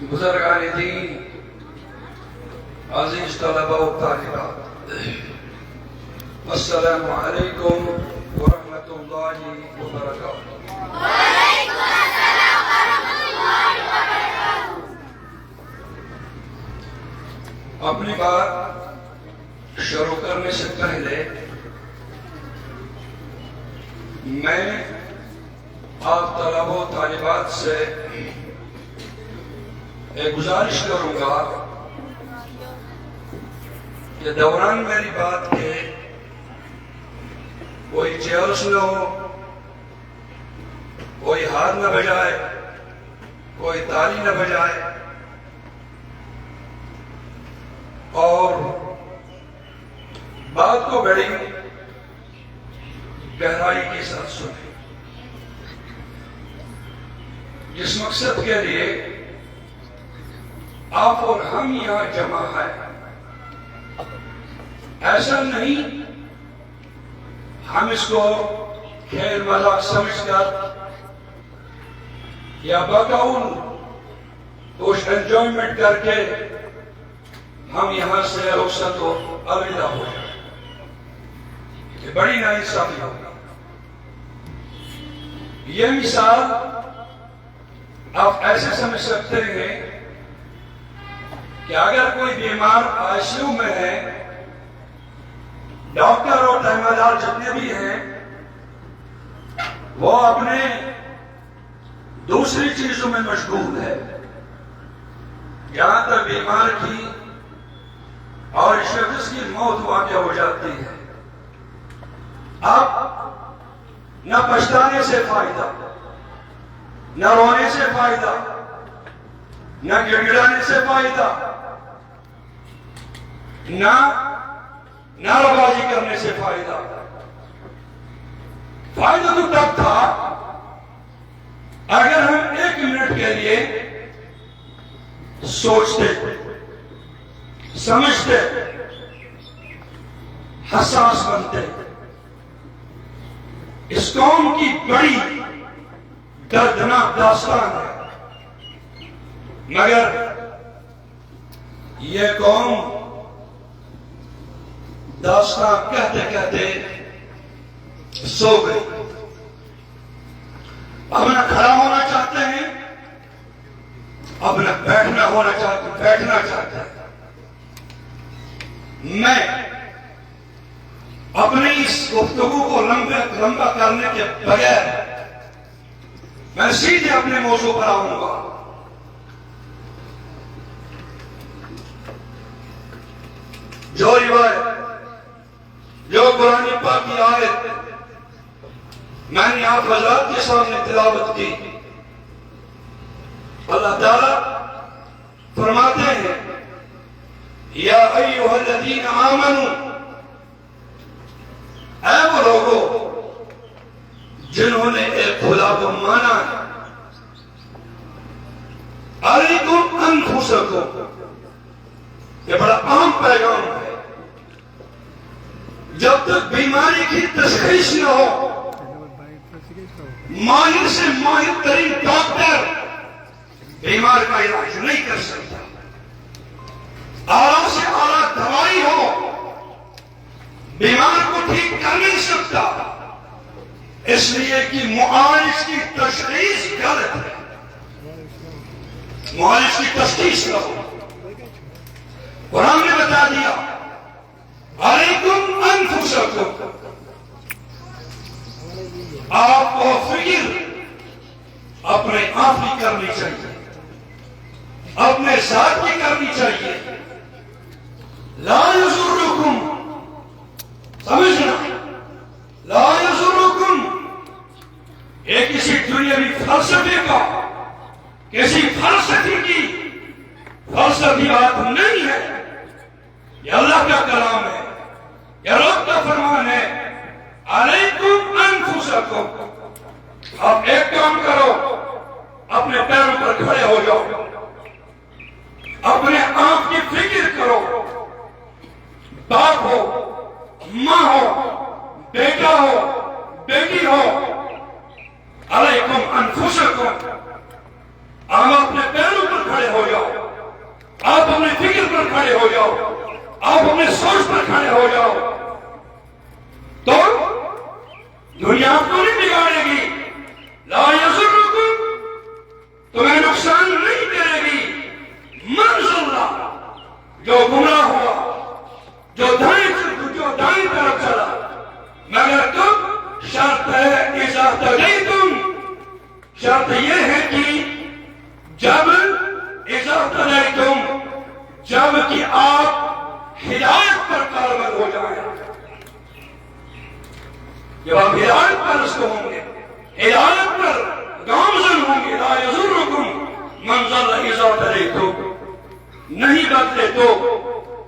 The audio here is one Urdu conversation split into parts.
بزرگان دین، عزیز طلبہ و طالبات، السلام علیکم ورحمۃ اللہ وبرکاتہ۔ وعلیکم السلام ورحمۃ اللہ وبرکاتہ۔ اپنی بات شروع کرنے سے پہلے میں آپ طلبہ و طالبات سے ایک گزارش کروں گا کہ دوران میری بات کے کوئی چیئرس نہ ہو، کوئی ہاتھ نہ بجائے، کوئی تالی نہ بجائے، اور بات کو بڑی گہرائی کے ساتھ سنیں۔ جس مقصد کے لیے آپ اور ہم یہاں جمع ہیں، ایسا نہیں ہم اس کو کھیل مذاق سمجھ کر یا بقول کچھ انجوائمنٹ کر کے ہم یہاں سے رخصت و الوداع ہو جائیں، یہ بڑی ناانصافی ہوگی۔ یہ مثال آپ ایسے سمجھ سکتے ہیں کہ اگر کوئی بیمار آئی سی یو میں ہے، ڈاکٹر اور تحمادار جتنے بھی ہیں وہ اپنے دوسری چیزوں میں مشغول ہے، جہاں تک بیمار کی اور شخص کی موت واقع ہو جاتی ہے، اب نہ پچھتانے سے فائدہ، نہ رونے سے فائدہ، نہ گڑگڑانے سے فائدہ، نہ نعرہ بازی کرنے سے فائدہ۔ فائدہ تو تب تھا اگر ہم 1 منٹ کے لیے سوچتے، سمجھتے، حساس بنتے۔ اس قوم کی بڑی دردناک داستان ہے، مگر یہ قوم داستان کہتے کہتے سو گئی۔ اب نہ کھڑا ہونا چاہتے ہیں، اب نہ بیٹھنا چاہتے ہیں۔ میں اپنی اس گفتگو کو لمبا کرنے کے بغیر میں سیدھے اپنے موضوع پر آؤں گا۔ جو روایت، جو قرآن پاک کی آیت میں نے آپ حضرات کے سامنے تلاوت کی، اللہ تعالیٰ فرماتے ہیں یا ایھا الذین آمنوا، اے وہ لوگوں جنہوں نے ایک خدا کو مانا ہے، علیکم انفسکم، یہ بڑا عام پیغام ہے۔ جب تک بیماری کی تشخیص نہ ہو، ماہر سے ماہر ترین ڈاکٹر بیمار کا علاج نہیں کر سکتا، اعلیٰ سے اعلیٰ دوائی ہو بیمار کو ٹھیک کر نہیں سکتا، اس لیے کہ معالج کی تشخیص غلط ہے۔ معالج کی تشخیص نہ ہو، قرآن نے بتا دیا علیکم انفسکم، آپ کو فکر اپنے آپ کی کرنی چاہیے، اپنے ذات کی کرنی چاہیے۔ لا یضرکم، سمجھنا، لا یضرکم یہ کسی دنیاوی فلسفے کا، کسی فلسفی کی فلسفی بات نہیں ہے، یہ اللہ کا کلام ہے، یہ رب کا فرمان ہے۔ علیکم انفسکم، آپ ایک کام کرو، اپنے پیروں پر کھڑے ہو جاؤ، اپنے آپ کی فکر کرو، باپ ہو، ماں ہو، بیٹا ہو، بیٹی ہو، علیکم انفسکم، آپ اپنے پیروں پر کھڑے ہو جاؤ۔ آپ اپنے فکر پر کھڑے ہو جاؤ، آپ اپنے سوچ پر کھڑے ہو جاؤ، تو دنیا آپ کو نہیں بگاڑے گی. لا یضرکم، تمہیں نقصان نہیں کرے گی. من ضل، جو گمراہ ہوا، جو دائیں طرف چلا، مگر تم شرط ہے اذا تدیتم، شرط یہ ہے کہ جب اذا تدیتم، جب کہ آپ ہدایت پر کاربند ہو جائیں، جب آپ ہدایت پر اس کو ہوں گے، ہدایت پر گامزن ہوں گے. لا یضرکم من ضل اذا تدیتم، نہیں بدلے تو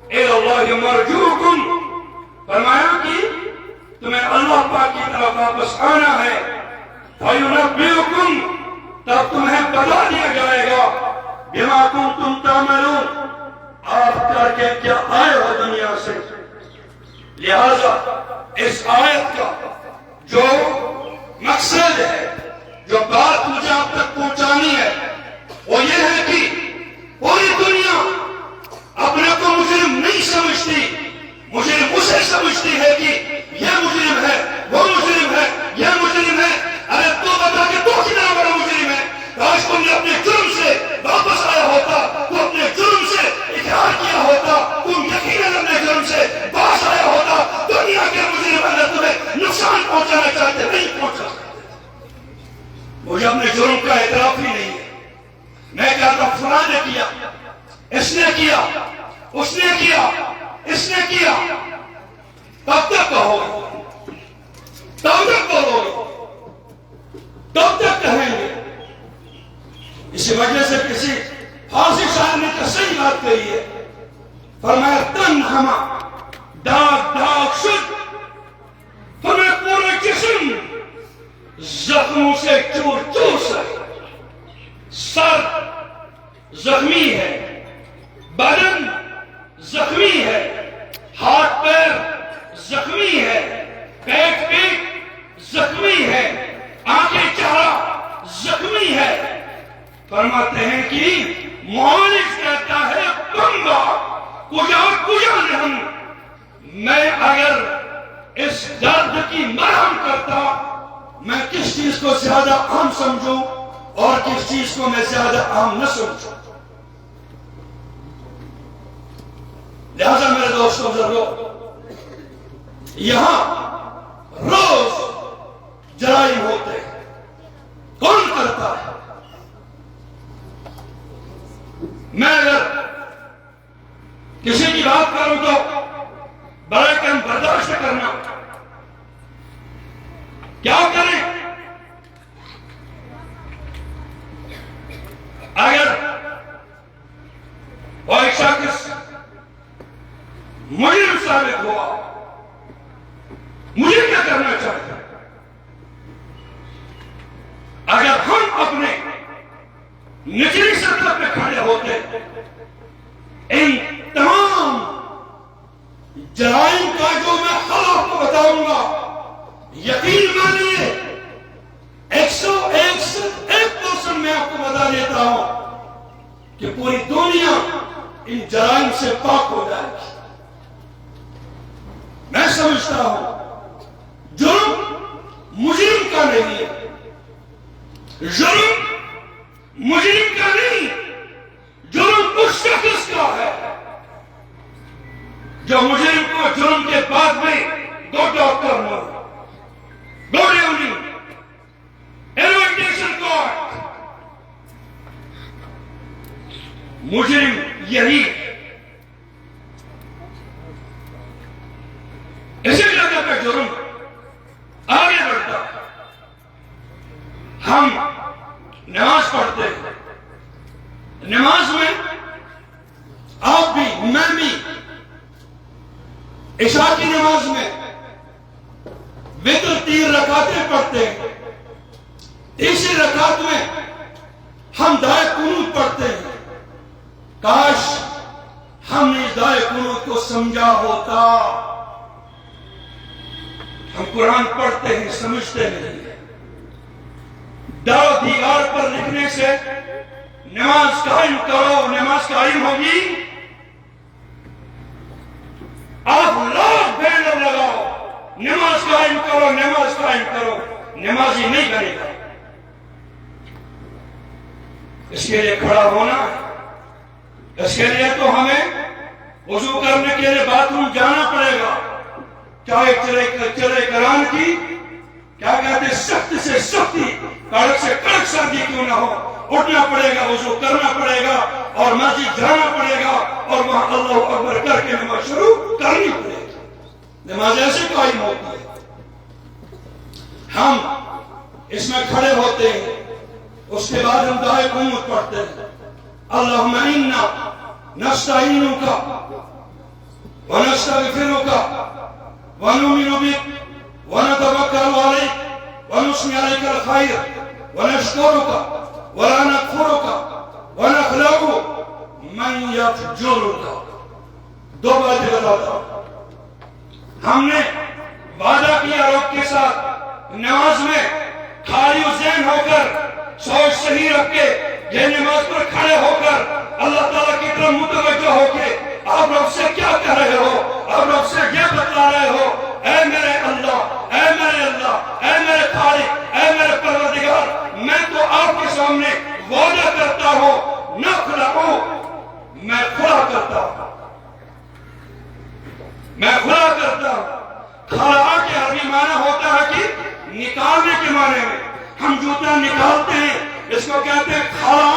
الی اللہ مرجوکم، فرمایا کہ تمہیں اللہ پاک کی طرف واپس آنا ہے. فَيُنَبِّئُكُمْ، تب تمہیں بتا دیا جائے گا بِمَا كُنْتُمْ تَعْمَلُونَ، آپ کر کے کیا آئے ہو دنیا سے. لہذا اس آیت کا جو مقصد ہے، جو بات مجھے آپ تک پہنچانی ہے، وہ یہ ہے کہ پوری دنیا اپنے کو مجرم نہیں سمجھتی، مجرم اسے سمجھتی ہے کہ یہ مجرم ہے، وہ مجرم ہے، یہ مجرم ہے. ارے تو بتا کہ تو کتنا بڑا مجرم ہے. کاش تم نے اپنے جرم سے واپس آیا ہوتا، تو اپنے جرم سے اقرار کیا ہوتا، تم یقیناً اپنے جرم سے باز آیا ہوتا. دنیا کے مجرم اگر تمہیں نقصان پہنچانا چاہتے نہیں پہنچا سکتے. مجھے اپنے جرم کا اعتراف ہی نہیں ہے. میں کہتا فلاں نے کیا، اس نے کیا، اس نے کیا، اس نے کیا، تب تک کہو گے، تب تک بولو گے، تب تک کہیں گے. اسی وجہ سے کسی فارسی شاعر نے تو صحیح بات کہی ہے، فرمایا تن ہما داغ داغ شد، فرمایا پورا جسم زخموں سے چور چور سے، سر زخمی ہے، بدن زخمی ہے، ہاتھ پیر زخمی ہے، پیٹ زخمی ہے، آنکھیں چہرہ زخمی ہے. فرماتے ہیں کہ معالج کہتا ہے بمبا کجا کجا نہیں. میں اگر اس درد کی مرہم کرتا، میں کس چیز کو زیادہ عام سمجھوں اور کس چیز کو میں زیادہ عام نہ سمجھوں. لہذا میرے دوستوں بزرگوں، یہاں روز جرائم ہوتے ہیں. کون کرتا ہے؟ میں اگر کسی کی بات کروں تو برائے کرم برداشت کرنا. کیا کریں؟ اگر کوئی شخص مجرم ثابت ہوا، مجھے کیا کرنا چاہیے؟ اگر ہم اپنے نچلی سطح پہ کھڑے ہوتے، ان تمام جرائم کا جو میں حل آپ کو بتاؤں گا، یقین مانیے 101% میں آپ کو بتا دیتا ہوں کہ پوری دنیا ان جرائم سے پاک ہو جائے گی. میں سمجھتا ہوں جرم مجرم کا نہیں ہے، جرم مجرم کا نہیں، جرم اس شخص کا ہے جو مجرم کو جرم کے بعد میں دو ڈاکٹر مارا، دو ڈیونی ایلویٹیشن کارڈ. مجرم یہی اسی جگہ پہ جرم آگے بڑھتا. ہم نماز پڑھتے ہیں، نماز میں آپ بھی میں بھی عشاء کی نماز میں وتر 3 رکعتیں پڑھتے ہیں. تیسری رکعت میں ہم دعائے قنوت پڑھتے ہیں. کاش ہم نے دعائے قنوت کو سمجھا ہوتا. ہم قرآن پڑھتے ہیں، سمجھتے نہیں. دیوار پر لکھنے سے نماز قائم کرو، نماز نماز قائم ہوگی آپ لاکھ بینر لگاؤ نماز قائم کرو نماز قائم کرو، نمازی نہیں کرے گا۔ اس کے لیے کھڑا ہونا ہے، اس کے لیے تو ہمیں وضو کرنے کے لیے باتھ روم جانا پڑے گا، چاہے چلے کران کی کیا کہتے ہیں سخت سے سختی، کڑک سے کڑک سردی کیوں نہ ہو، اٹھنا پڑے گا، وضو کرنا پڑے گا اور مسجد جانا پڑے گا اور وہاں اللہ اکبر کر کے نماز شروع کرنی پڑے گی۔ نماز ایسے قائم ہوتی ہے، ہم اس میں کھڑے ہوتے ہیں، اس کے بعد ہم دعائے قنوت پڑھتے ہیں، اللہم انا نستعینک ونستغفرک ونؤمن بک ونتوکل علیک ونثنی علیک الخیر ونشکرک ولا نکفرک ونخلع من یفجرک۔ دو باتیں بتاتا ہوں، ہم نے وعدہ کیا رب کے ساتھ نماز میں خالی ذہن ہو کر سوچ صحیح رکھ کے یہ نماز پر کھڑے ہو کر اللہ تعالیٰ کی طرف متوجہ ہو کے آپ رب سے کیا کہہ رہے ہو، آپ رب سے یہ بتلا رہے ہو، اے میرے اللہ، اے میرے اللہ، اے میرے خالق، اے میرے پروردگار، میں تو آپ کے سامنے وعدہ کرتا ہوں، نہ کھلاؤں، میں کھلا کرتا ہوں، میں کھلا کرتا ہوں۔ کھلا کے عربی معنی ہوتا ہے کہ نکالنے کے معنی میں، ہم جوتا نکالتے ہیں اس کو کہتے ہیں کھلا،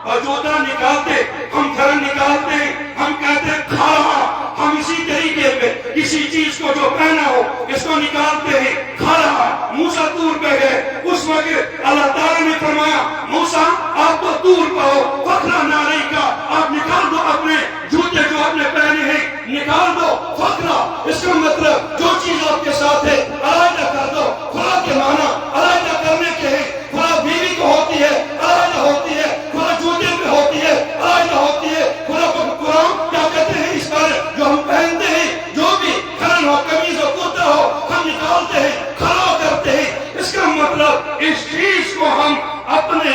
اور جوتا نکالتے ہم گھر نکالتے ہیں ہم کہتے ہیں کھلا۔ ہم اسی طریقے پہ کسی چیز کو جو پہنا ہو اس کو نکالتے ہیں کھلا۔ موسیٰ طور پہ گئے، اس وقت اللہ تعالیٰ نے فرمایا موسیٰ آپ تو طور پہ ہو، فخرا ناری کا، آپ نکال دو اپنے جوتے جو آپ نے پہنے ہیں، نکال دو فخرا، اس کا مطلب جو چیز آپ کے ساتھ ہے علیحدہ کر دو۔ خلا کے معنی علیحدہ کرنے کے ہیں، خلا بیوی کو ہوتی ہے علیحدہ ہوتی ہے، خلا جوتے پہ ہوتی ہے علیحدہ ہوتی ہے، خلا کو قرآن کیا کہتے ہیں اس پر جو ہم پہنتے ہیں، جو بھی کھلن ہو کرمیز ہو کرتا ہو ہم نکالتے ہیں کھلا کرتے ہیں۔ اس کا مطلب اس چیز کو ہم اپنے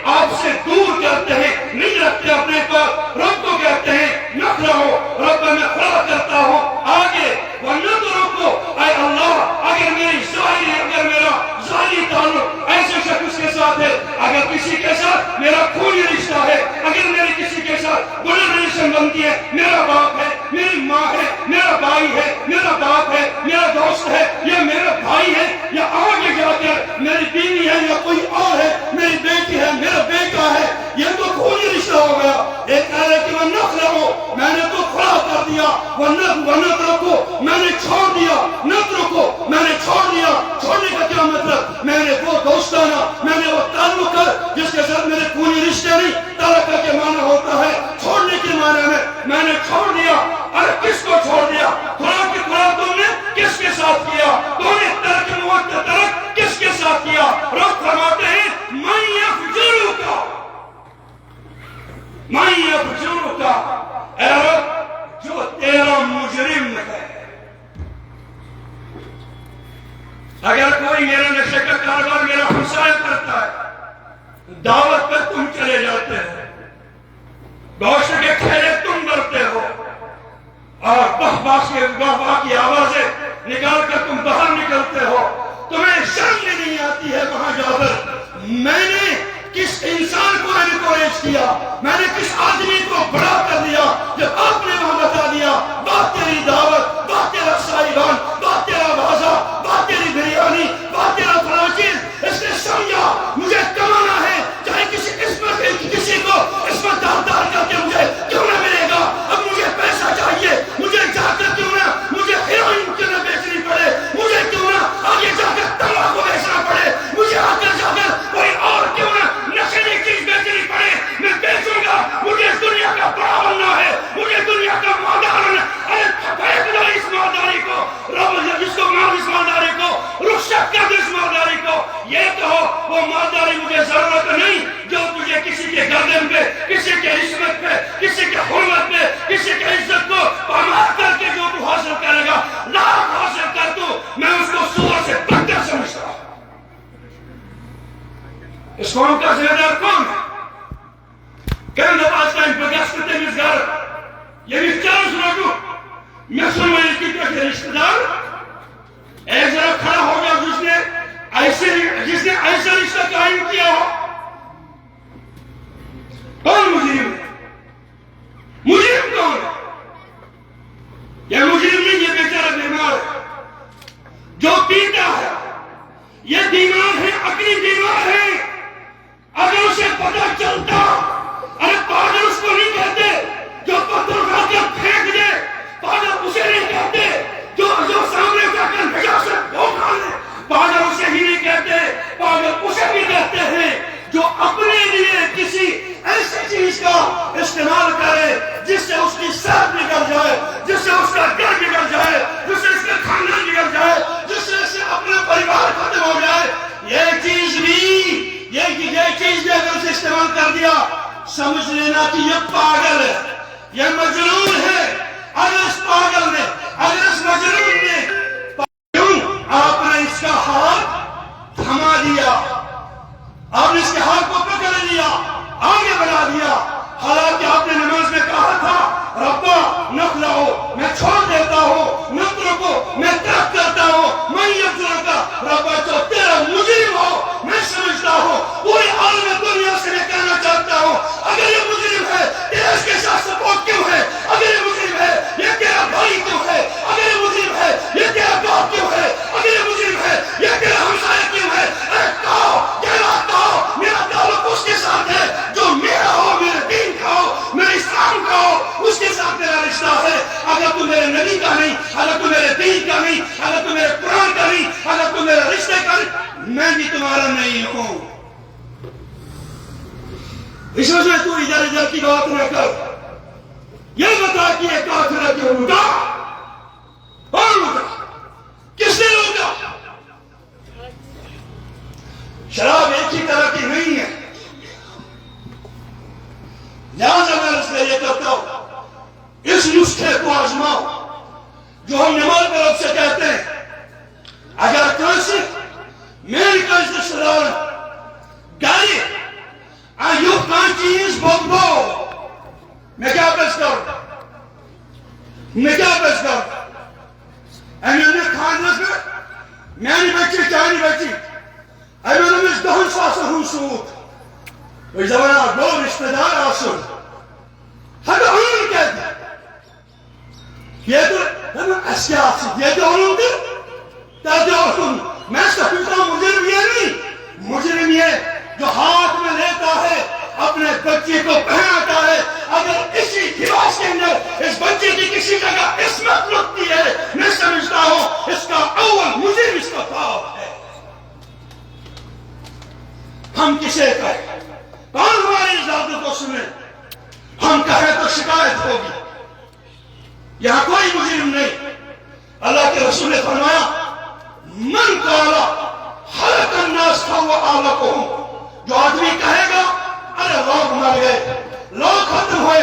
آپ سے دور کرتے ہیں، نہیں رکھتے اپنے پاس۔ رب کو کہتے ہیں نہ رہو، رب میں کھلا کرتا ہوں آگے ورنہ تو رکو، اے اللہ اگر میرا ظاہری تعلق ایسے شخص کے ساتھ ہے، اگر کسی کے ساتھ میرا خونی رشتہ ہے، اگر میری کسی کے ساتھ بلڈ ریلیشن بنتی ہے، میرا باپ ہے، میری ماں ہے، میرا بھائی ہے، میرا باپ ہے، میرا دوست ہے، یا میرا بھائی ہے، یا آگے جا کر میری بیوی ہے یا کوئی اور ہے، میری بیٹی ہے، میرا بیٹا ہے، یہ تو خونی رشتہ ہو گیا۔ ایک کہہ رہے کہ میں نہ رہو، میں نے تو کھڑا کر دیا، ورنہ رکھو میں نے چھوڑ دیا، نہ رکو میں نے چھوڑ دیا۔ چھوڑنے کا کیا مطلب؟ میں نے وہ دوستانہ، میں نے وہ تعلق جس کے ساتھ میرے خونی رشتے نہیں، تعلق کے معنی ہوتا ہے چھوڑنے کے معنی میں نے چھوڑ دیا۔ ارے کس کو چھوڑ دیا؟ خدا کی خدا تم نے کس کے ساتھ کیا؟ تم نے ترک موت ترک کس کے ساتھ کیا؟ رب فرماتے ہیں من یفجرک، من یفجرک، اے رب جو تیرا مجرم ہے۔ اگر کوئی میرا نشے کا کاروبار میرا ہمسایہ کرتا ہے، دعوت پر تم چلے جاتے ہو، گوشت کے کھیلے تم برتے ہو اور بہباہ کی آوازیں نکال کر تم باہر نکلتے ہو، تمہیں شرم نہیں آتی ہے وہاں جا کر میں نے کس انسان کو انکوریج کیا، میں نے کس آدمی کو بڑا کر دیا جب آپ نے وہاں بتا دیا بات تیری دعوت، بات تیرا سائبان، بات تیرا بازار، بات تیری بریانی، بات تیرا فلاں چیز۔ اس نے سمجھا مجھے کمانا ہے، چاہے کسی کو عصمت دار کر کے مجھے کیوں نہ ملے گا، اب مجھے پیسہ چاہیے، مجھے جا کر کیوں نہ مجھے ہیروئن کیوں نہ بیچنی پڑے، مجھے کیوں نہ آگے جا کر تمباکو بیچنا پڑے، مجھے آگے جا کر کوئی اور کیوں نہ نشیلی چیز بیچنی پڑے، میں بیچوں گا۔ مجھے دنیا کا بڑا بننا ہے، مجھے دنیا کا مالدار بننا ہے۔ پھینک دو اس مالداری کو، رب جس کو مال اس مالداری کو رخصت کر دو، اس مالداری کو یہ کہو وہ مالداری مجھے ضرورت نہیں جو تجھے کسی کے گردن پہ، کسی کے عصمت پہ، کسی کے حرمت پہ، کسی کے عزت کو پامال کر کے جو تو حاصل کرے گا، لاکھ حاصل کر تو میں اس کو سور سے بدتر سمجھتا ہوں۔ اس قوم کا ذمہ دار کون ہے؟ کہنے پاس ٹائم میں سنوں اس کی طرف رشتہ دار ایک ذرا کھڑا ہو گیا جس نے ایسا رشتہ قائم کیا ہو. کون مجرم ہے؟ مجرم کون ہے؟ یہ مجرم نہیں، یہ بیچارہ بیمار ہے جو پیتا ہے. یہ بیمار ہے، عقلی بیمار ہے. اگر اسے پتہ چلتا، ارے پاگل اس کو نہیں کہتے جو پتھر اٹھا کے پھینک دے، پاگل اسے نہیں کہتے جو سامنے جا کر نجاست دھوکا لے، پاگل اسے ہی نہیں کہتے، پاگل اسے بھی کہتے ہیں جو اپنے لیے کسی ایسی چیز کا استعمال کرے جس سے اس کی صحت بگڑ جائے، جس سے اس کا گھر بگڑ جائے، جس سے اس کا خاندان بگڑ جائے، جس سے اپنا پریوار ختم ہو جائے. یہ چیز بھی اگر اسے استعمال کر دیا، سمجھ لینا کہ یہ پاگل ہے، یہ مجنون ہے. اگر اس پاگل نے، اگر اس مجنون نے آپ نے اس کا ہاتھ تھما دیا، آپ نے اس کے ہاتھ کو پکڑ لیا، آگے بڑھا دیا، حالانکہ آپ نے نماز میں کہا تھا ربا نخلعو، میں چھوڑ دیتا ہوں، نترکو، میں ترک کرتا ہوں، میں یغفرک، ربا جو تیرا مجرم ہو میں سمجھتا ہوں، پوری عالم دنیا سے میں کہنا چاہتا ہوں اگر یہ مجرم ہے تیرا اس کے ساتھ سپورٹ کیوں ہے؟ اگر یہ مجرم ہے یہ تیرا بھائی کیوں ہے؟ اگر یہ مجرم ہے یہ تیرا باپ کیوں ہے؟ اگر یہ مجرم ہے یہ تیرا ہمسایہ کیوں ہے؟ اے کہو، یہ بات کہو، میرا تعلق اس کے ساتھ ہے جو میرا ہو، میرے دین کا ہو، میرے اسلام کا ہو، اس کے ساتھ میرا رشتہ ہے. اگر تو میرے نبی کا نہیں، اگر تو میرے دین کا نہیں، اگر تو میرے قرآن کا نہیں، اگر تو میرے رشتے کا نہیں، میں بھی تمہارا نہیں ہوں. اس وجہ تو ادھر کی بات نہ کر، یہ بتا کہ یہ کافر ہے کیوں لوٹا؟ کون لوٹا؟ کس نے لوٹا؟ شراب ایک ہی طرح کی نہیں ہے، لہذا میں اس لیے یہ کرتا ہوں اس نسخے کو آزماؤ جو ہم نماز میں رب سے کہتے ہیں. اگر کسی میری کوئی رشتہ دار گالی ایوب کا چیز بولو، میں کیا پیش کروں؟ میں کیا پیش کروں؟ میں خاندرس میں میانی بچی چانی بچی ایمن دہن ساس ہوں سود اس زمانہ دو رشتہ دار آسن ہمیں انہوں کہتے ہیں یہ تو ہمیں اسیات سے یہ تو انہوں دے تاکہ انہوں میں سکتا مجرم یہ نہیں، مجرم یہ جو ہاتھ میں لیتا ہے اپنے بچے کو پہناتا ہے. اگر اسی لباس کے اندر اس بچے کی کسی جگہ عصمت لگتی ہے، میں سمجھتا ہوں اس کا اول مجرم اس کا باپ ہے. ہم کسے کہیں؟ کون ہماری اجازت کو سنے؟ ہم کہیں تو شکایت ہوگی. یہاں کوئی مجرم نہیں. اللہ کے رسول نے فرمایا من قالا حلق الناس فهو اهلكهم، جو آدمی کہے گا ارے لوگ مر گئے، لوگ ختم ہوئے،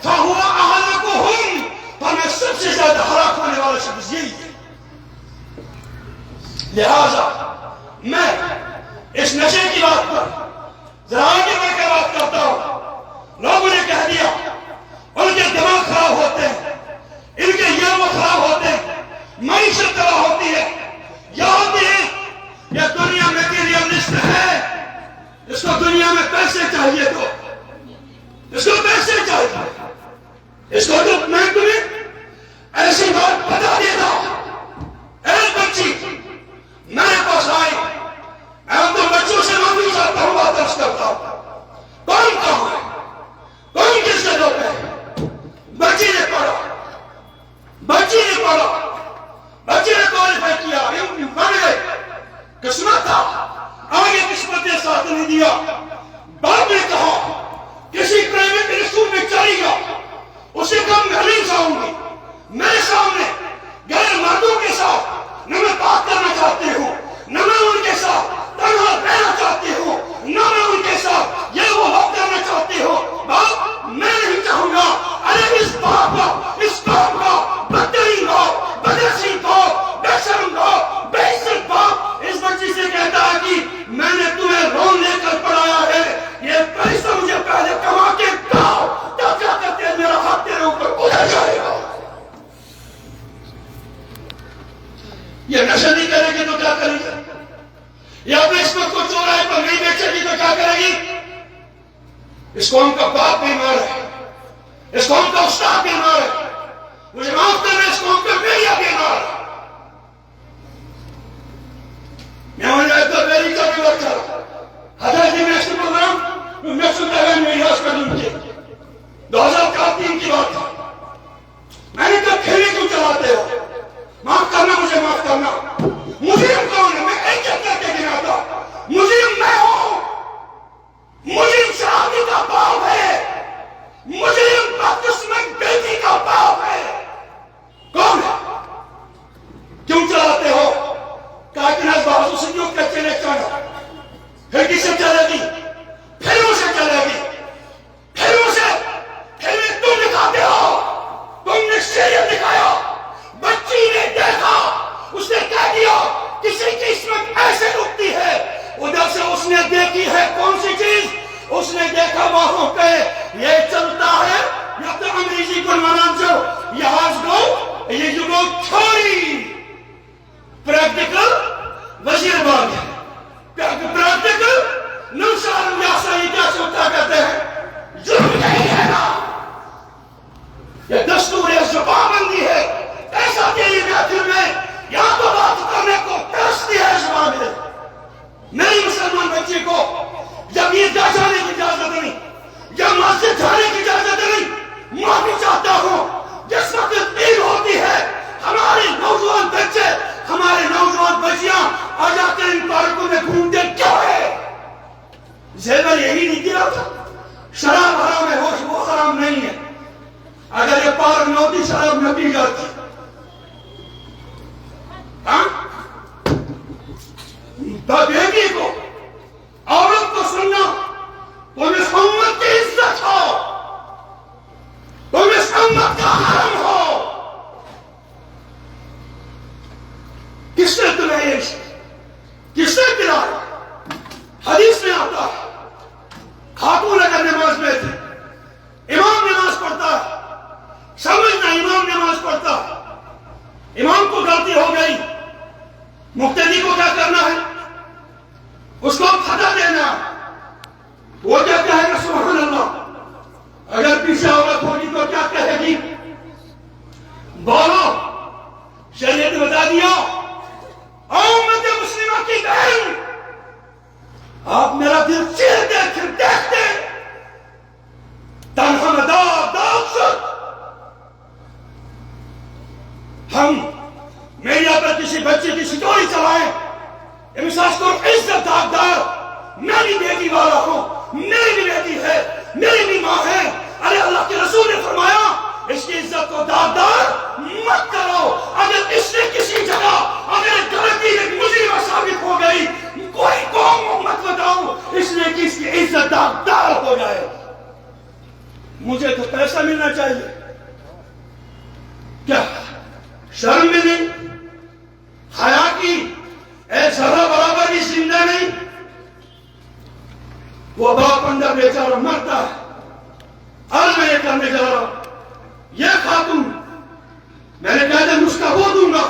فهو اهلكهم، تو میں سب سے زیادہ ہلاک ہونے والا شخص یہی ہے. لہذا میں اس نشے کی بات پر ذرا آگے بڑھ کر بات کرتا ہوں. لوگوں نے کہہ دیا ان کے دماغ خراب ہوتے ہیں، ان کے یہ وہ خراب ہوتے ہیں، معیشت تباہ ہوتی ہے. یہ ہوتی ہے یہ دنیا میٹیریلسٹ ہے، اس کو دنیا میں پیسے چاہیے، تو اس کو پیسے چاہیے. اس کو تو میں تمہیں ایسی بات بتا دیتا ہوں. ایک بچی میرے پاس آئی، میں تو بچوں سے معافی چاہتا ہوں، بات درست کرتا ہوں. کون کہاں ہے؟ کون کس جگہ پہ؟ بچی نے پڑھا، بچی نے پڑھا، بچی نے کوالیفائی کیا، بن گئے. قسمت تھا، آگے قسمت نے ساتھ نہیں دیا. باپ نے کہا کسی پرائیویٹ اسکول میں چلی گا، اسے کم میں نہیں جاؤں گی. میرے سامنے غیر مردوں کے ساتھ نہ میں بات کرنا چاہتی ہوں، نہ میں ان کے ساتھ تنہا رہنا چاہتی ہوں، نہ میں ان کے ساتھ یہ وہ بات کرنا چاہتی ہوں. باپ میں نہیں چاہوں گا. ارے اس باپ کا، اس باپ کا بدترین باپ، بدحسین باپ، بے شرم باپ، بے عزت باپ اس بچی سے کہتا ہے کہ میں نے تمہیں رون لے کر پڑھایا ہے، یہ پیسہ مجھے پہلے کما کے داؤ، تب جا کر میرا ہاتھ تیرے اوپر گزر جائے گا. اس قوم کا باپ بیمار ہے، اس قوم کا استاد بیمار ہے، مجھے معاف کرنا، اس قوم کا میڈیا بیمار ہے. میں وہاں جائے تو میری کا بھی وقت تھا حضرت جی نیشنل پروگرام میں سنتا ہے میری ہاسپٹل کے 2003 کی بات تھا. میں نے کہا کھیلے کیوں چلاتے ہو؟ معاف کرنا، مجھے معاف کرنا. مجرم کون ہے؟ میں ایک ایک کر کے گناتا. مجرم میں ہوں. مجرم شرابی کا باپ ہے، مجرم بدقسمت بیٹی کا باپ ہے. کون ہے؟ کیوں چلاتے ہو؟ کہا کہ نہ بازو سے کیوں کہ چلے چانا، پھر کسے چلے گی؟ پھر اسے چلے گی، پھر اسے، پھر میں تم دکھاتے ہو. تم نے شریعت دکھایا، بچی نے دیکھا، اس نے کہہ دیا کسی کی قسمت ایسے رکتی ہے. ادھر سے اس نے دیکھی ہے کون سی چیز؟ اس نے دیکھا وہاں پہ یہ چلتا ہے یا تو انگریزی کو نام جو یہاں گو یہ جو گو تھوڑی پریکٹیکل وزیر باغ ہے. پریکٹیکل نوشار یاسا یہ کیا سوچا کرتے ہیں؟ جرم یہی ہے نا، یہ دستور ہے، زبان بندی ہے. ایسا تیری محفل میں یہاں تو بات کرنے کو ترستی ہے زبان میں. میری مسلمان بچے کو جب عیدگاہ جانے کی اجازت نہیں، جب مسجد جانے کی اجازت نہیں، معافی چاہتا ہوں. جس وقت عید ہوتی ہے ہمارے نوجوان بچے، ہمارے نوجوان بچیاں آ جا کر ان پارکوں میں گھومتے کیوں ہے؟ زیور یہی نہیں کیا تھا. شراب حرام ہے، ہوش وہ حرام نہیں ہے. اگر یہ پارک نہ ہوتی شراب نہ پی جاتی. بیٹی کو، عورت کو سننا، تم اس امت کی عزت ہو، تم اس امت کا حرم ہو. کس نے تمہیں یہ کس نے دلایا؟ حدیث میں آتا ہے خاتون اگر نماز میں تھی، امام نماز پڑھتا ہے، سمجھنا امام نماز پڑھتا ہے، امام کو غلطی ہو گئی، مقتدی کو کیا کرنا ہے؟ اس کو فتح دینا. وہ کیا کہے گا؟ سبحان اللہ. اگر پیچھے عورت ہوگی تو کیا کہے گی؟ بولو. شریعت بتا دیا. امت مسلمہ کی بہن، آپ میرا دل چیرتے پھر دیکھتے تنہا داغ داغ شد. ہم میڈیا پر کسی بچے کی سٹوری چلائیں، احساس کرو عزت داغدار. میری بیٹی والا ہوں، میری بھی بیٹی ہے، میری بھی ماں ہے. ارے اللہ کے رسول نے فرمایا اس کی عزت کو داغدار مت کرو. اگر اس نے کسی جگہ اگر غلطی ایک مجرمہ ثابت ہو گئی، کوئی قوم مت بتاؤ اس نے کہ اس کی عزت داغدار ہو جائے. مجھے تو پیسہ ملنا چاہیے. کیا شرم ملی؟ حیا کی ایک ذرہ برابر بھی زندہ نہیں. وہ باپ اندر بیچارہ مرتا ہے. آج میں یہ کرنے جا رہا ہوں، یہ خاتون میں نے کہا تھا نسخہ وہ دوں گا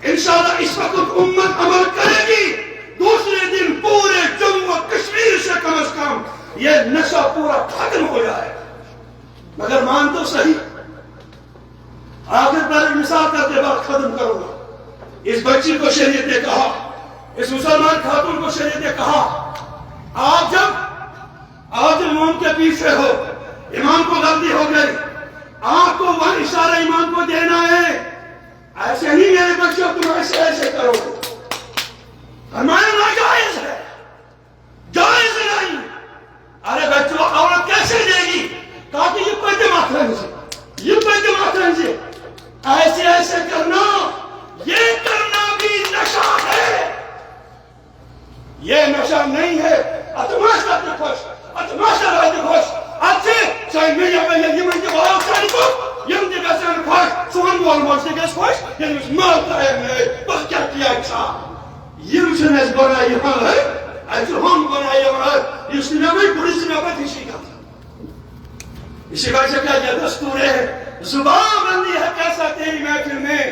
انشاءاللہ. اس وقت امت عمل کرے گی، دوسرے دن پورے جموں و کشمیر سے کم از کم یہ نشہ پورا ختم ہو جائے. مگر مان تو صحیح. آخر پر ایک مثال کرتے بات ختم کروں گا. اس بچی کو شریعت نے کہا، اس مسلمان خاتون کو شریعت نے کہا، آپ جب امام کے پیچھے ہو، امام کو غلطی ہو گئی، آپ کو وہ اشارہ امام کو دینا ہے. ایسے نہیں میرے بچوں تم ایسے ایسے کرو. فرمایا ناجائز ہے، جائز نہیں. ارے بچوں عورت کیسے دے گی؟ کہا کہ یہ پہلے ماترن سے، یہ پہلے ماترن سے ایسے ایسے کرنا، یہ کرنا بھی نشہ ہے. یہ نشہ نہیں ہے. اتماشا کی خوش، اتماشا کی خوش. اچھے چاہے میڈیا میں یہ من کے باہر ساری کو یم کے گسن خوش سون بول موچتے گس خوش یعنی اس مالتا ہے میں بس کیا کیا اچھا یم چنس گونا یہاں ہے ایسے ہم گونا یہاں ہے. اس نے میں پولیس میں اپنے تیشی کا تھا. اسی بات سے کیا یہ دستور ہے، زبان بندی ہے. کیسا تیری محفل میں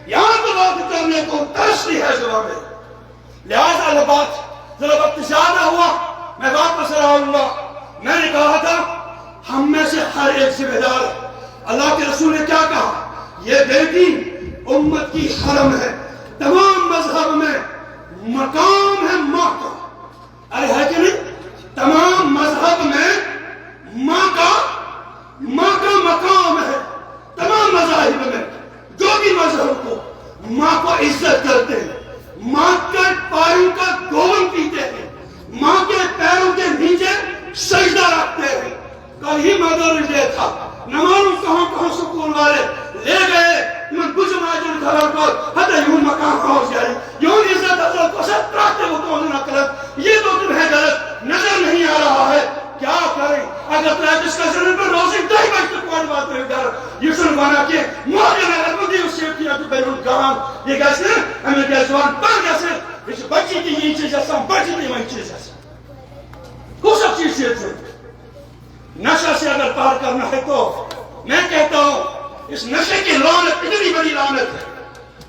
یہاں تو بات کرنے کو ترستی ہے زبان میں. لہذا بات ذرا وقت زیادہ ہوا، میں واپس آؤں گا. میں نے نے کہا تھا ہم میں سے ہر ایک ذمہ دار ہے۔ اللہ کے رسول نے کیا کہا؟ یہ بیٹی امت کی حرم ہے، تمام مذہب میں مقام ہے ماں کا، ارے ہے کہ نہیں؟ تمام مذہب میں ماں کا مقام ہے، تمام مذاہب میں جو بھی مذہب کو ماں کو عزت کرتے ہیں، ماں کے پاؤں کا گون پیتے ہیں، ماں کے پیروں کے نیچے سجدہ رکھتے ہیں۔ کل ہی مدرس ڈے تھا، نمازوں کہاں سکول والے لے گئے من بجم آجن خبر کو حتی یون مقام خوش جائے یون عزت حضرت کو سب پراکتے وہ کون نہ کرت، یہ تو تمہیں غلط نظر نہیں آ رہا ہے، کیا کریں؟ اگر تو ہے جس کا ذرن پر روزی دائی بچتے کوئی بات نہیں ڈر یہ سنوانا کہ معاہدے میں اگر مدی اس سے کیا تو بیرون گام یہ کہتے ہیں ہمیں کہ زوان پر کیسے اس بچی کی یہ چیز ایسا بچی کی یہ چیز ایسا کو سب چیز سے تھے۔ نشہ سے اگر پار کرنا ہے تو میں کہتا ہوں اس نشے کی لعنت اتنی بڑی لعنت ہے،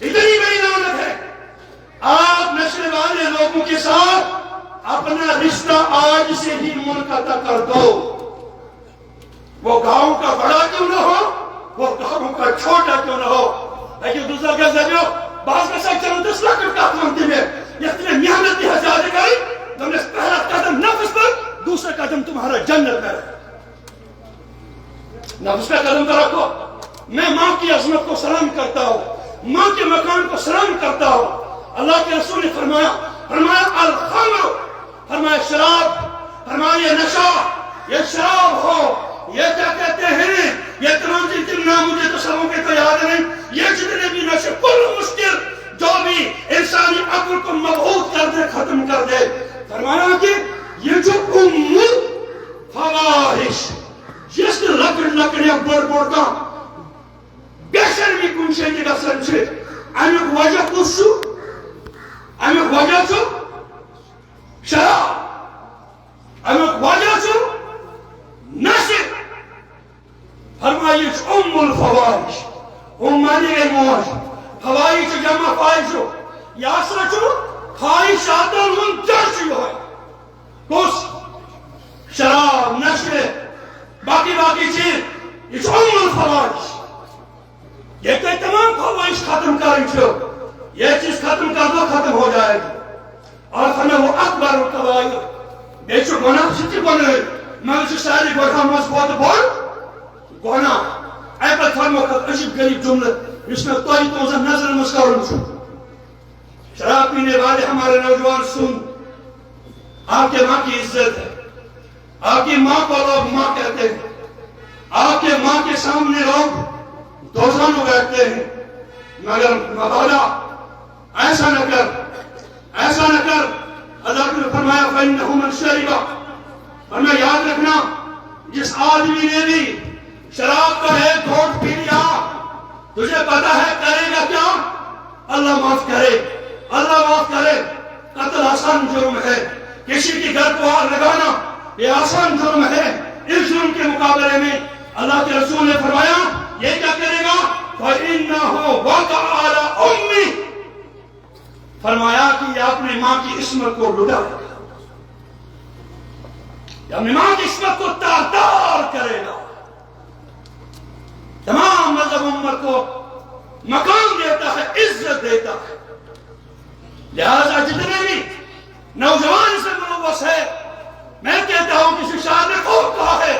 اتنی بڑی لعنت ہے۔ آپ نشے والے لوگوں کے ساتھ اپنا رشتہ آج سے ہی منقطع کر دو، وہ گاؤں کا بڑا کیوں نہ ہو، وہ گاؤں کا چھوٹا کیوں نہ ہو۔ لیکن دوسرا کیا زیادہ بعض کا ساتھ چلو 10 لاکھ کا مانتے میں یہ تمہیں محنت کی حجات گئی تم نے پہلا قدم نفس پر، دوسرا قدم تمہارا جنت میں ہے۔ نفس کا قدم کا رکھو۔ میں ماں کی عظمت کو سلام کرتا ہوں، ماں کے مقام کو سلام کرتا ہوں۔ اللہ کے رسول نے فرمایا الخمر، فرمایا شراب، فرمایا یہ نشہ، یہ شراب ہو، یہ کیا کہتے ہیں، یہ تمام جتنے نام مجھے تو سبوں کے تو یاد نہیں، یہ جتنے بھی نشے کل مشکل جو بھی انسانی عقل کو مبہوت کر دے ختم کر دے، فرمایا کہ یہ جو فواحش جس لکڑیاں بڑ کا بہتر بھی کنشے کی گسن سے امیک وجہ کچھ امیک وجہ چھو شراب، امیک وجہ چھو نشے، فرمائیش الفواحش مانی موج فواحش جمع فائشو یاسر چھو خواہشات منتشر ہوئے کس شراب نشے باقی چیز یہ الفواحش، یہ کہ تمام فواحش ختم کریں چھو، یہ چیز ختم کر دو ختم ہو جائے گی۔ اور فرمائے وہ اکبر الکبائر بے چھو گناہ سچی گناہ مگر چھو ساری گناہ مضبوط بول گناہ اے پر فرمو خط عجیب غریب جملہ اس میں توئی توزہ نظر مسکرن چھو۔ شراب پینے والے ہمارے نوجوان سن، آپ کے ماں کی عزت ہے، آپ کی ماں کو لوگ ماں کہتے ہیں، آپ کے ماں کے سامنے لوگ دوزانوں بیٹھتے ہیں، مگر مبادا ایسا نہ کر، ایسا نہ کر۔ اللہ نے فرمایا فَإِنَّهُ مَنْ شَرِبَ، فرمایا یاد رکھنا جس آدمی نے بھی شراب کا ایک گھونٹ پی لیا تجھے پتا ہے کرے گا کیا؟ اللہ معاف کرے، اللہ معاف کرے۔ قتل آسان جرم ہے، کسی کی گھر کو آگ لگانا یہ آسان جرم ہے، اس جرم کے مقابلے میں اللہ کے رسول نے فرمایا یہ کیا کرے گا؟ فَإِنَّهُ وَقَعَ عَلَىٰ أُمِّهِ، فرمایا کہ یہ اپنے ماں کی عصمت کو لٹا دے گا، یہ اپنے ماں کی عصمت کو تار کرے گا۔ تمام مذہب امت کو مقام دیتا ہے، عزت دیتا ہے، لہذا جتنے بھی نوجوان سے ملوث ہے میں کہتا ہوں کسی شاعر نے خوب کہا ہے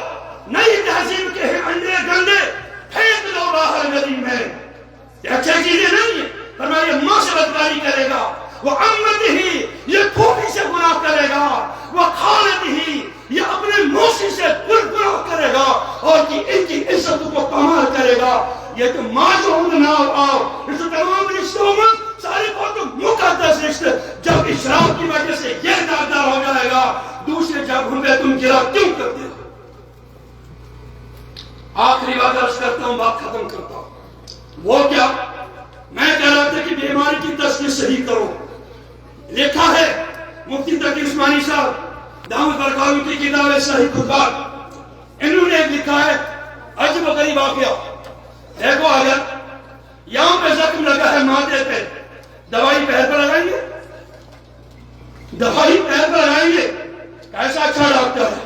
نئی تہذیب کے انڈے گندے پھینک دو باہر گلی میں، یہ اچھی چیزیں نہیں ہیں، فرمایا یہ ماں سے بدکاری کرے گا، وہ امت ہی یہ پھوپھی سے گناہ کرے گا، وہ خالد ہی یہ اپنے موسی سے گناہ کرے گا اور ان کی عزت کو کمال کرے گا۔ یہ تو ماں جو ہوں نہ آؤ اس تمام رشتوں میں سارے بہت مقدس رشتے جب اشراف کی وجہ سے یہ داغدار ہو جائے گا، دوسرے جب ہم پہ تم گرا کیوں کرتے ہو؟ آخری بات عرض کرتا ہوں، بات ختم کرتا ہوں۔ وہ کیا میں کہہ رہا تھا کہ بیماری کی تشخیص صحیح کرو، لکھا ہے مفتی تقی عثمانی صاحب دامت برکاتہ کی کتاب ہے صحیح خطبات، انہوں نے ایک لکھا ہے عجب و غریب واقعہ۔ دیکھو اگر یہاں پہ زخم لگا ہے ماتھے پہ، دوائی پیر پر لگائیں گے؟ دوائی پیر پر لگائیں گے؟ کیسا اچھا ڈاکٹر ہے،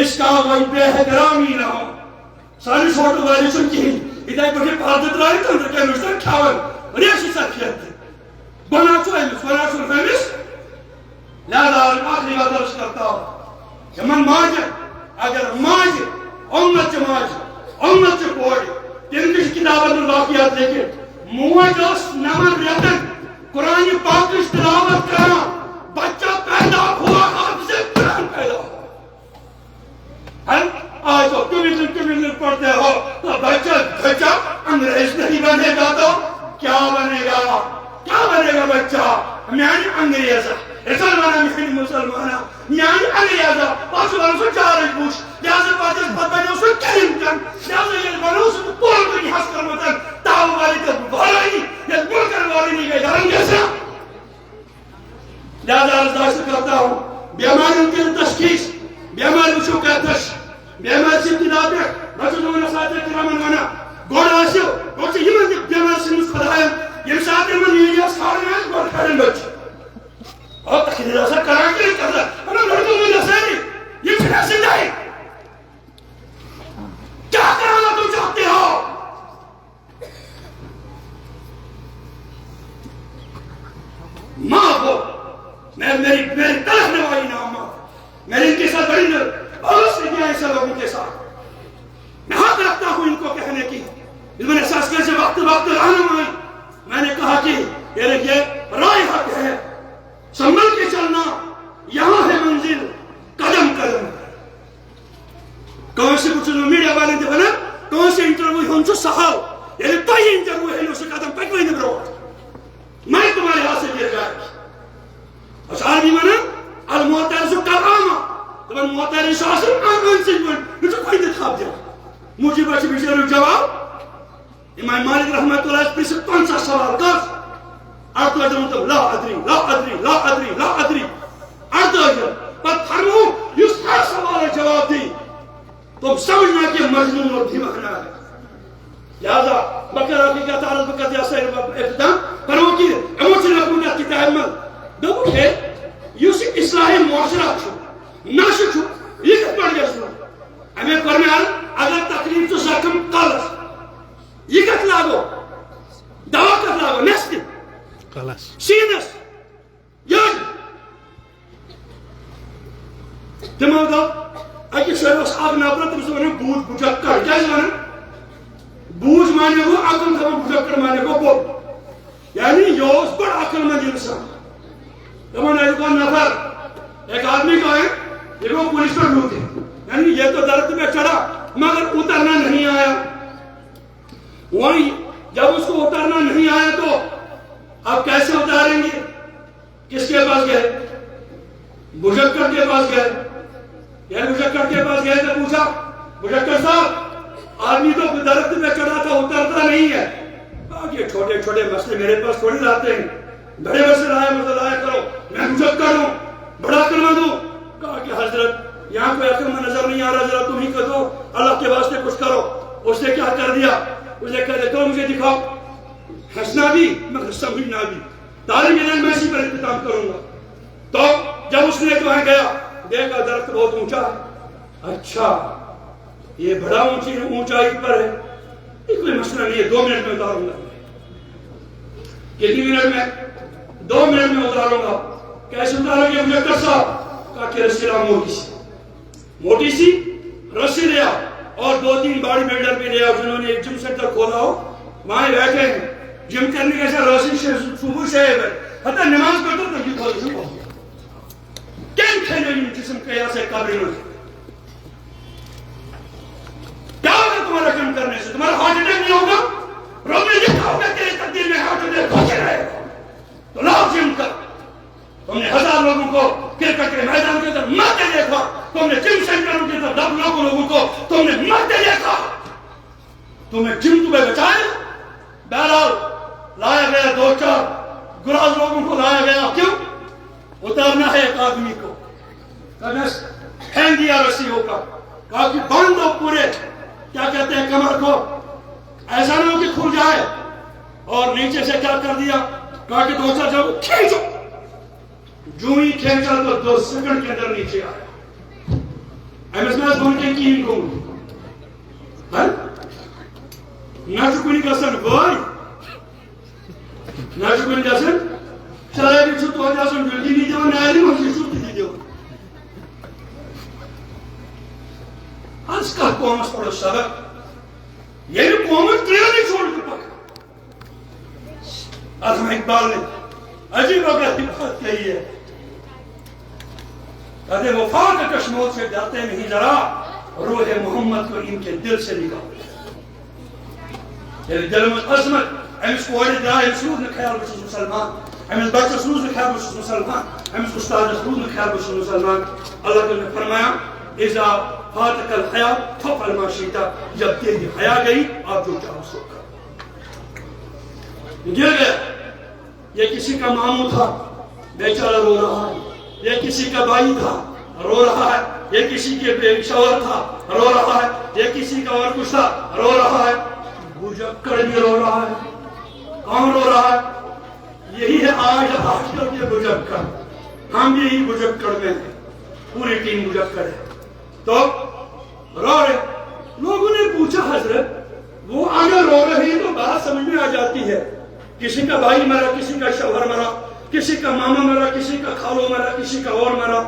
اس کا وہی بے احترامی نہ ہو سانی فوٹو والی سن کی ادھائی پٹھے پارد ترائی تندر کے نوشتر کھاون ریشی سکھیت بنا چو فیمس لہذا آخری بات درس کرتا ہوں کہ من ماج اگر ماج امت امت پوڑ تم کس کتابت واقعات لیکن موج اس نمن ریتن قرآن پاک کی تلاوت کرنا بچہ پیدا ہوا آپ سے قرآن پیدا ہوا آج تو کمیونل پڑھتے ہو تو بچہ انگریز نہیں بنے گا تو کیا بنے گا بچہ میانی انگریزا مسلمانہ میانی مسلمانہ میانی انگریزا پاس بنا سو چارج بوش لہذا پاس بنا سو کلنٹن لہذا یہ بنا سو پول کنی حس کرمتن تاو والی تب والی یہ ملکر والی نہیں گئی انگریزا لہذا ارزداشت کرتا ہوں بیمار ان کے تشخیص بیمار وچو کہتش بیمار سے ابتدا پہ رسول اللہ صلی اللہ علیہ وسلم گوڑ آسیو گوڑ سے یہ من بیمار سے مجھ خدایا یہ ساتھ من یہ جاس کھاڑے ہیں گوڑ کھڑن بچ اور تخیل ایسا کران کے لئے کرتا انہوں لڑکوں میں نسائنی یہ پھر ایسے جائے کیا کرانا تم چاہتے ہو ماں کو میری طرف نوائی نام ماں میری ان کے ساتھ بڑی بہت سے دیا ایسے لوگوں کے ساتھ میں حق رکھتا ہوں ان کو کہنے کی میں نے احساس کیا سے وقت رہنم آئی میں نے کہا کہ یہ رائے حق ہے سنبھل کے چلنا یہاں ہے منزل قدم قدم کون سے کچھ میڈیا والے دے بنا کون سے انٹرویو ہم سے سہاو یعنی تو ہی انٹرویو ہے اسے قدم پک نہیں برو میں تمہارے ہاتھ سے گر جائے اشعار بھی منا المعترض کرامہ تو من معترض شاسر آنگان سے جوان مجھے کوئی دکھاب دیا مجھے بچے بشیر جواب امام مالک رحمت اللہ اس پر سے 5 سوال کر ارد اجر مطلب لا ادری ارد اجر پر فرمو اس ہر سوال جواب دی تم سمجھنا کہ مجنون اور دھیمکنا ہے لہذا بکر رفی کا تعرض بکر دیا سیر ابتدام فرمو کی اموشن حکومت کی تحمل دو کہ یہ اصلاح معاشرہ چھو ناشو چھو یہ کت پڑھ گیا سنو ہمیں فرمیان اگر تقریب تو زخم قلص یہ کت لاغو دوا کت لاغو نسل سینس یاد دماغ دا اکی شہر اس آگ نابرا تم سے بنا بوجھ بجھکر کیا ہے مانا بوجھ مانے کو عقل تھا بجھکر مانے کو بول یعنی یہ اس بڑا عقل مند انسان تمہاں ایک نفر ایک آدمی کو ہے یہ وہ پولیس پر لوٹے یعنی یہ تو درد میں چڑھا مگر اترنا نہیں آیا وہی جب اس کو اترنا نہیں آیا تو آپ کیسے اتاریں گے کس کے پاس گئے بجھکر کے پاس گئے یعنی بجھکر کے پاس گئے تو پوچھا بجھکر صاحب آدمی تو درد میں چڑھا تھا اترتا نہیں ہے یہ چھوٹے چھوٹے مسئلے میرے پاس تھوڑی لاتے ہیں بڑے مسئلے آئے مسئلہ آئے کرو میں بجھکر ہوں بڑا کلمہ دوں کہا کہ حضرت یہاں کوئی عقل میں نظر نہیں آ رہا ذرا تم ہی کر دو اللہ کے واسطے کچھ کرو اس نے کیا کر دیا اسے کہہ دیتا ہوں مجھے دکھاؤ ہنسنا بھی مگر سمجھنا بھی تعلیم علم میں اسی پر اختتام کروں گا تو جب اس نے جو ہے گیا دیکھا درخت بہت اونچا ہے اچھا یہ بڑا اونچائی پر ہے یہ کوئی مسئلہ نہیں ہے 2 منٹ میں اتاروں گا کتنی منٹ میں 2 منٹ میں اتاروں گا کیسے اتاروں گے مجھے صاحب کہا کہ رسی لا موٹی سی رسی لیا اور 2-3 باڈی بلڈر بھی لیا جنہوں نے ایک جم سینٹر کھولا ہو وہاں بیٹھے ہیں جم کرنے کے ساتھ روشن صبح سے ہے حتی نماز پڑھتا تو یہ کھولی شروع ہو گیا کین کھیلے ان جسم کے یہاں سے قابل ہو کیا ہوگا تمہارا کم کرنے سے تمہارا ہارٹ اٹیک نہیں ہوگا روزے یہ کہا ہوگا تیرے تقدیر میں ہارٹ اٹیک ہوتے رہے گا تو لاؤ جم کر تم نے 1000 لوگوں کو کرکٹ کے میدان کے اندر مرتے دیکھا تم نے جم سینٹروں کے اندر 10 لوگوں کو تم نے مرتے دیکھا تمہیں جم تمہیں بچائے بہرحال لایا گیا 2-4 گراز لوگوں کو لایا گیا کیوں اتارنا ہے ایک آدمی کو پھینک دیا رسی ہو کر کہا کہ باندھ دو پورے کیا کہتے ہیں کمر کو ایسا نہ ہو کہ کھل جائے اور نیچے سے کیا کر دیا کہا کہ 2-4 جب کھینچو جو ہی کھینچا تو 2 سیکنڈ کے اندر نیچے آیا امس میں بن کے کین گوٚمُت نہ چھُ کُنہِ گژھان وٲے نہ چھُ کُنہِ گژھان شرٲبی چھُ توتہِ آسان ڈِلڈِنی دِوان نارِ منٛز یہِ چھُ تِتہِ دِوان آز کتھ قومس پڑھو سبق ییٚلہِ قومس ترٛیلٕے چھوڑ کر پکان علامہ اقبال نے عجیب غریب بات کہی ہے کہتے وفات کشمول سے ڈرتے نہیں ذرا روح محمد کو ان کے دل سے نکالو یعنی دل میں عظمت امس کورِ درٛاے أمِس روٗد نہٕ خیال بہٕ چھُس مُسلمان امس بچس روٗد نہٕ خیال بہٕ چھُس مُسلمان امس اُستادس روٗد نہٕ خیال بہٕ چھُس مُسلمان اللہ تعالیٰ نے فرمایا اذا فاتك الحیا فافعل ما شئت جب تیری حیا گئی آپ جو چاہو سو کرو گر گیا یہ کسی کا ماموں تھا بیچارہ رو رہا ہے یہ کسی کا بھائی تھا رو رہا ہے یہ کسی کے شوہر تھا رو رہا ہے یہ کسی کا اور کچھ تھا رو رہا ہے بجکڑ بھی رو رہا ہے کون رو رہا ہے یہی ہے آج کل کے بجکڑ ہم یہی بجکڑ میں ہیں پوری ٹیم بجکڑ ہے تو رو رہے لوگوں نے پوچھا حضرت وہ اگر رو رہے ہیں تو بات سمجھ میں آ جاتی ہے کسی کا بھائی مرا کسی کا شوہر مرا کسی کا ماما مرا کسی کا خالو مرا کسی کا اور مرا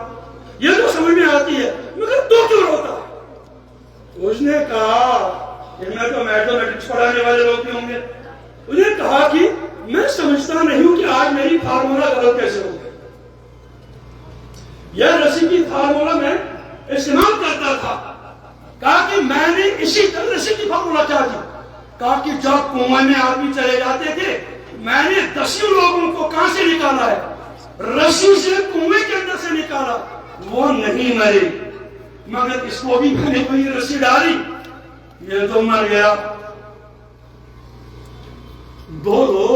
یہ تو سمجھ میں آتی ہے مگر تو کیوں روتا ہے اس نے کہا ان میں تو میتھمیٹکس پڑھانے والے لوگ بھی ہوں گے انہوں نے کہا کہ میں سمجھتا نہیں ہوں کہ آج میری فارمولا غلط کیسے ہو گئی یہ رسی کی فارمولا میں استعمال کرتا تھا کہا کہ میں نے اسی طرح رسی کی فارمولا کیا دی کہا کہ جب کنویں میں آدمی چلے جاتے تھے میں نے 10 لوگوں کو کہاں سے نکالا ہے رسی سے کنویں کے اندر سے نکالا وہ نہیں مرے مگر اس کو بھی میں نے کوئی رسی ڈالی یہ تو مر گیا بولو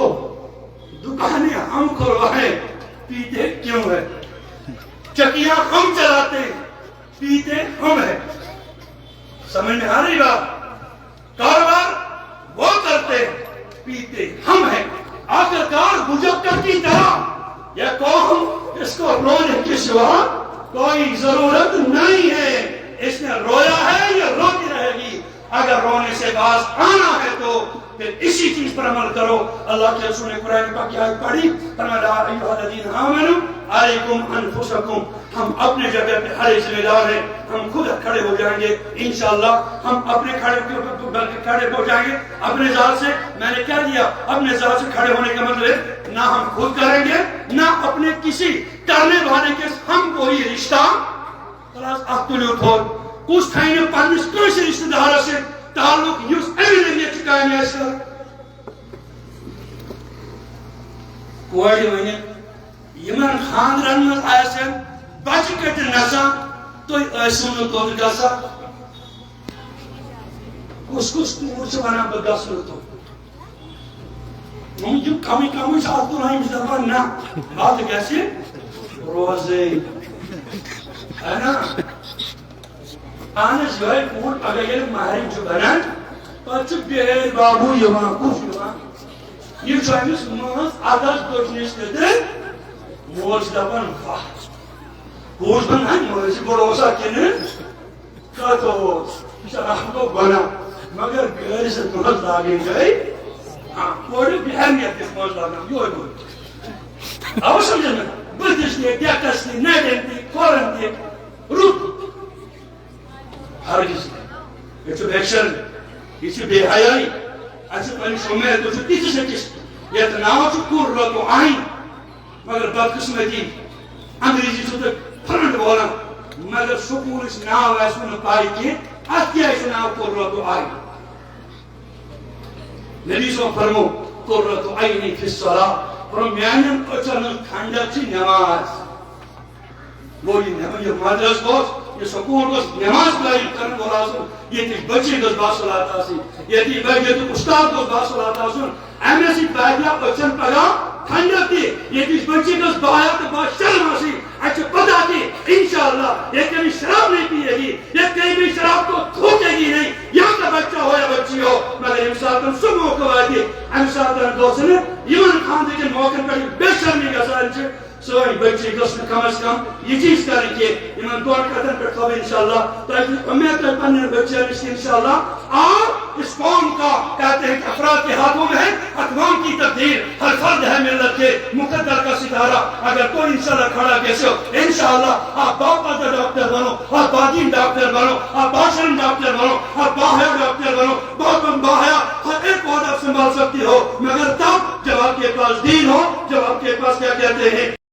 دکانیں ہم کھلوائیں پیتے کیوں ہے چکیاں ہم چلاتے ہیں پیتے ہم ہیں سمجھ میں آ رہی بات کاروبار وہ کرتے ہیں پیتے ہم ہیں آخرکار بجکڑ کی طرح یہ قوم اس کو رونے کی سوا کوئی ضرورت نہیں ہے اس نے رویا ہے یہ روتی رہے گی اگر رونے سے باز آنا ہے تو پھر اسی چیز پر عمل کرو اللہ کے رسول نے قرآن پاک کی آیت پڑھی فرمایا یا ایھا الذین آمنوا علیکم انفسکم ہم اپنے جگہ پہ ہر ذمہ دار ہیں ہم خود کھڑے ہو جائیں گے انشاءاللہ ہم اپنے کھڑے ہو جائیں گے اپنے ذات سے میں نے کیا دیا اپنے ذات سے کھڑے ہونے کا مطلب نہ ہم خود کریں گے نہ اپنے کسی کرنے والے کے ہم کوئی رشتہ خلاص اختلیو تھوڑ کچھ تھائنے پانس کوئی رشتہ دار سے تعلق یوز ایوی نہیں چکائیں گے اس کا کوئی ونی یمن خاندرن مز آسن بچہ کتر نسا تو ایسون تو گسا کس کس تور چھ ونان بہ گسن تو ہم جو کمی کمی ساتھ نہیں مزدبان نہ بات کیسے روزے ہے نا آنس جو ہے کوٹ اگر یہ مہرین جو بنان پچھ بیر بابو یوان کچھ یوان یہ جو ہے اس مہز آدھاز دوچنیس کہتے ہیں موج دبن واہ گوش بن ہے موزی بڑوسا کنے کتو شرح کو بنا مگر بیر سے مہز لاغیں گئے کوڑی بہرنیت اس مہز لاغیں یہ ہوئی آو سمجھنا بلدش نے دیکھس نے نیدن نے کورن نے روپ ہرگز یہ چھو بیکشن یہ چھو بے حیائی اچھو پہلی شمیر تو چھو تیسی سے کس یہ تناو چھو کور رتو آئین مگر بدقسمتی انگریزی چھو تک فرنٹ بولا مگر سکول اس ناو ایسو نہ پائی کہ اتیا اس ناو کور رتو آئین نبی سو فرمو کور رتو آئینی فی الصلاة فرم میانیم اچھانا کھانڈا چی نماز وہ یہ مدرس گوش یہ سکول گوش نماز بلائی کرن وہ رازم یہ تیش بچے گوش باصلات آسی یہ تیش بچے تو استاد گوش باصلات آسن ایمیسی بیدیا بچن پگا کھنڈا تی یہ تیش بچے گوش بایا تو با شرم آسی اچھا پتا کی انشاءاللہ یہ کبھی شراب نہیں پیے گی یہ کہیں بھی شراب کو تھوکے گی نہیں یہاں کا بچہ ہو یا بچی ہو مگر امساتن سب موقع آئی امساتن دوست نے یمن خاندے کے موقع پر بے شرمی کا سال چھے سوئی بچے گھن کم از کم یہ چیز کریں کہ ان دون قدم پہ تھو انشاءاللہ تاکہ امید ہے پنن بچے انشاءاللہ اور اس قوم کا کہتے ہیں کہ افراد کے ہاتھوں میں ہے اقوام کی تقدیر ہر فرد ہے ملت کے مقدر کا ستارہ اگر تو انشاءاللہ کھڑا کیسے ہو انشاءاللہ آپ باقاعدہ ڈاکٹر بنو آپ باقی ڈاکٹر بنو آپ باشرم ڈاکٹر بنو آپ باحیا ڈاکٹر بنو بہت باحیا ہر ایک عہدہ سنبھال سکتی ہو مگر تب جب آپ کے پاس دین ہو جب آپ کے پاس کیا کہتے ہیں